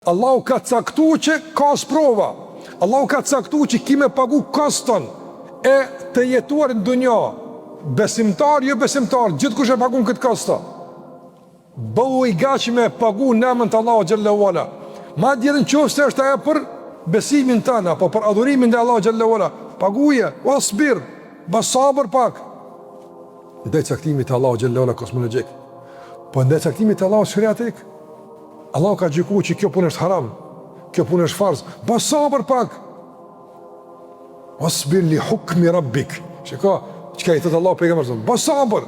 Allahu ka caktuar që ka sprova. Allahu ka caktuar që ki me pagu koston e të jetuar në dunja. Besimtar, jo besimtar, gjithkush e pagun këtë kosto. Bëhu i gaci me pagu nemën të Allahu xhallahu ala. Ma djerën qofse është ajo për besimin tënë, apo për adhurimin dhe Allahu xhallahu ala. Paguje, o sbir, bë sabër pak. Ndaj caktimit të Allahu xhallahu ala kosmologjik. Po ndaj caktimit të Allahu shariatik. Allah ka gjykuar që kjo punë është haram, kjo punë është farz. Bë sabër pak. Wasbir li hukmi rabbik. Shiko, çka i thot Allah pejgamberit. Bë sabër.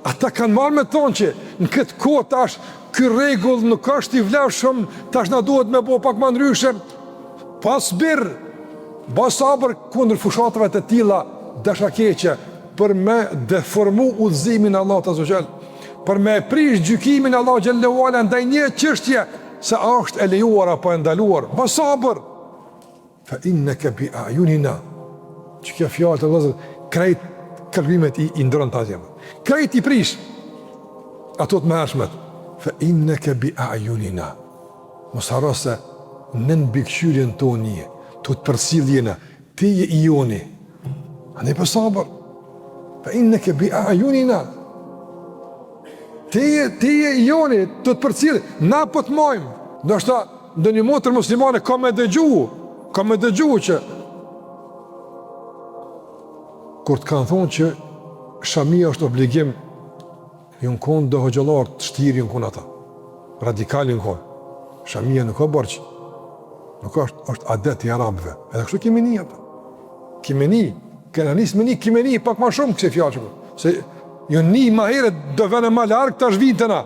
Ata kanë marrë me thonë që në këtë kohë tash ky rregull nuk është i vlefshëm, tash na duhet me bë pak më ndryshe. Pasbir. Bë sabër kundër fushatave të tilla dashakeqe për me deformu udhëzimin e Allahut azza wajal. Për me prish gjykimin Allah xhallahu ala ndaj një çështje se a është e lejuar apo e ndaluar. Bë sabër. Fa innaka bi a'yunina. Çka fjalë të vëllazër, krejt kalbimet i ndron ta atje. Krejt i prish ato të mëshmet. Fa innaka bi a'yunina. Mos harro se në mbikëqyrjen tonë, të përcjelljen ti je i joni. Ani bë sabër. Fa innaka bi a'yunina. Ti je i joni, të të përcjellë, na po të mojmë. Ndoshta ndonjë motër muslimane ka me dëgju që kur të kanë thonë që shamia është obligim, ju në konë do hoxhallar të shtirë ju në konë ata, radikali në konë. Shamia nuk ka borç, nuk është adet i arabëve. Edhe kështu kemi një, kemi një, pak ma shumë kësi fjallë, se jo një ma herët do vene ma larkë të është vinë të na.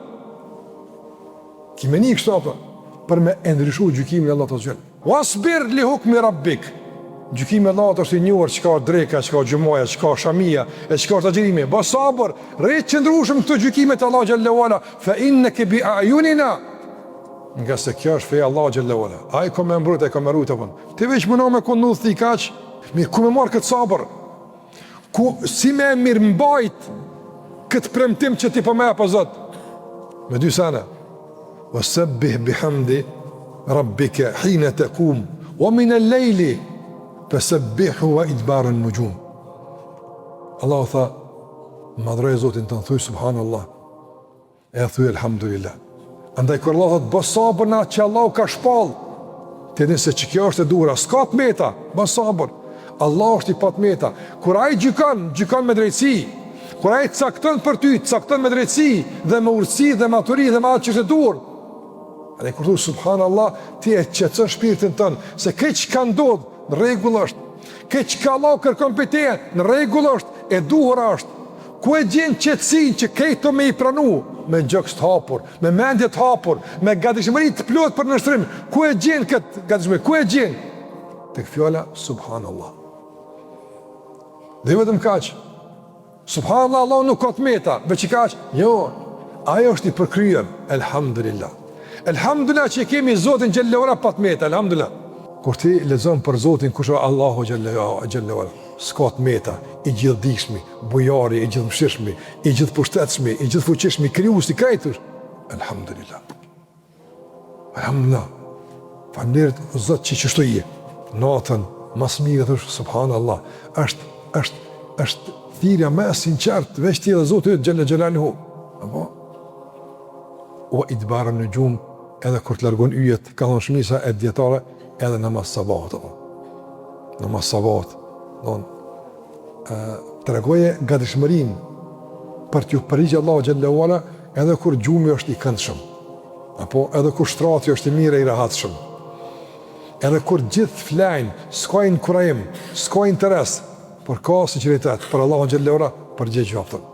Kime një kështu apë, për me endryshu gjykimin e Allah të zhjel. Wasbir li hukmi rabbik. Gjykimin e Allah të është i njërë, që ka dreka, që ka gjumoja, që ka shamia, e që ka të gjirimi. Ba sabër, rejtë qëndrushëm këtë gjykimet Allah gjellewala, fa inneke bi a'yunina. Nga se kjo është feja Allah gjellewala. A i ko me mbrut, a i ko me rujtë, ti veç mëno me konë nullë thë i kaq, ku me marë këtë sabër, si me mirë mbajt këtë premtim që ti po me apo Zot. Me dy sana. Wasabbih bihamdi rabbika hina taqum wa min al-layli fasabbihu wa idbar an-nujum. Allah tha, madhroj Zotin të thuj subhanallah. E thuj alhamdulillah. Andaj kur Allah thot bë sabër na që Allah ka shpall. Ti din se kjo është e dura, s'ka të meta, bë sabër. Allah është i pa të meta. Kur ai gjykon me drejtësi. Kur ai cakton për ty, cakton me drejtësi dhe me urtësi dhe maturi dhe me atë që është e dur. Edhe kur thua subhanallah, ti e qetëson shpirtin tënd se këtë që ka ndodhur, në rregull është. Këtë që Allah kërkon prej teje, në rregull është, e duhur është. Ku e gjen qetësinë që këto me i pranu, me gjokë të hapur, me mendje të hapur, me gatishmëri të plot për nështrim. Ku e gjen këtë gatishmëri? Ku e gjen? Tek fjala subhanallah. Dhe vetëm kaq. Subhanallah, Allah nuk ka të meta, veç i kaq. Jo, ajo është i përkryer. Elhamdulillah. Elhamdulillah që kemi Zotin xhallahu ala pa të meta, elhamdulillah. Kur ti lexon për Zotin kush është Allahu xhallahu ala, s'ka të meta, i gjithdijshmi, bujari, i gjithmëshirshmi, i gjithpushtetshmi, i gjithfuqishmi, krijuesi i krejtës. Elhamdulillah. Elhamdulillah. Falënderit Zot që çështo je. Natën mas mirë thosh subhanallah. Është thirrja më e sinqertë veç ti dhe Zoti xhalla xhelaluhu. Apo o idbar an-nujum, edhe kur të largon yjet, ka thonë shumica e dietare, edhe namaz sabat apo. Namaz sabat, don tregoje gatishmërinë për t'ju përgjigjë Allahu xhallahu ala, edhe kur gjumi është i këndshëm. Apo edhe kur shtrati është i mirë i rehatshëm. Edhe kur gjithë flajnë, s'ka inkurajim, s'ka interes, por ka sinqeritet për Allahun xhallahu ala, për gjë gjaftën.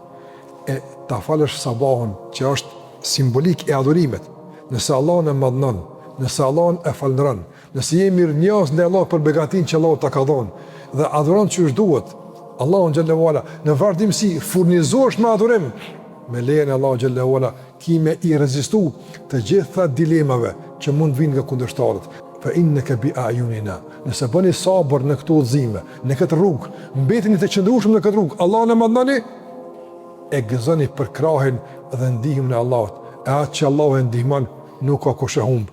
E ta falësh sabahun që është simbolik e adhurimit. Nëse Allahun e madhnon, nëse Allahun e falëndron, nëse je mirënjohës ndaj Allahut për begatinë që Allahu ta ka dhënë dhe adhuron çu duhet, Allahun xhallahu ala, në vazhdimsi furnizohesh me adhurim, me lejen e Allahut xhallahu ala, kime i rezistu të gjitha dilemave që mund vinë nga kundërshtarët. Fa innaka bi a'yunina. Nëse bëni sabër në këto udhëzime, në këtë rrugë, mbeteni të qëndrueshëm në këtë rrugë, Allahun e madhnoni, e gëzoni për krahin dhe ndihmën e Allahut. E atë që Allahu e ndihmon nuk ka kush e humb.